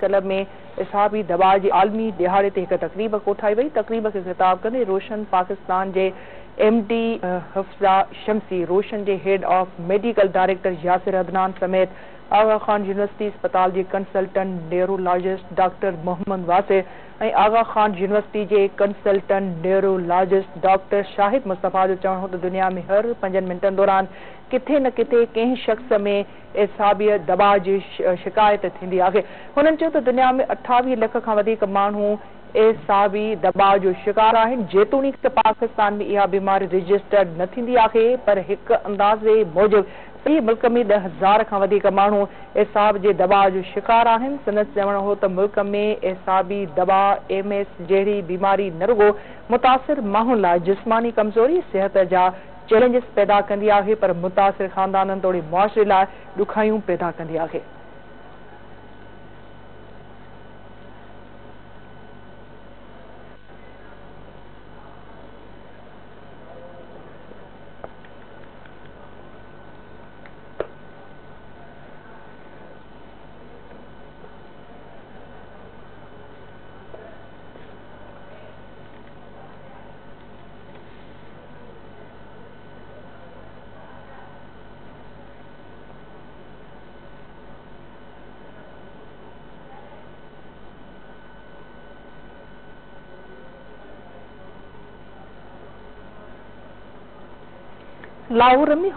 तलब में इसाबी दवा जी आलमी दिहाड़े ते हिकु तक़रीब कोठाई वई। तक़रीब खे ख़िताब कंदे रोशन पाकिस्तान जे MD हफ्ज़ा शमसी, रोशन जे head of medical director Yasir Adnan समेत आगा खान यूनिवर्सिटी अस्पताल जे consultant neurologist doctor Mohammad Wasir ऐं आगा खान यूनिवर्सिटी जे consultant neurologist doctor Shahid Mustafa जो चवणु हो त दुनिया में हर 5 मिंटनि दौरान किथे न किथे कंहिं शख़्स में एसाबीअ दबा जी शिकायत थींदी आहे। हुननि चयो त दुनिया में 28 लख खां वधीक माण्हू एसाबी दबा जो शिकार आहिनि। जेतोणीकि पाकिस्तान में इहा बीमारी रजिस्टर्ड न थींदी आहे, पर हिकु अंदाज़े मूजिबि सॼे मुल्क में 10,000 खां वधीक माण्हू एसाब जे दबा जो शिकार आहिनि। संदसि चवणु हो त मुल्क में एसाबी दबा MS जहिड़ी बीमारी न रुगो मुतासिर माण्हुनि लाइ जिस्मानी कमज़ोरी सिहत जा चैलेंजिस पैदा कंदी आहे, पर मुतासिर ख़ानदाननि तोड़े मुआशरे लाइ ॾुखाइयूं पैदा कंदी आहे। लाहौर में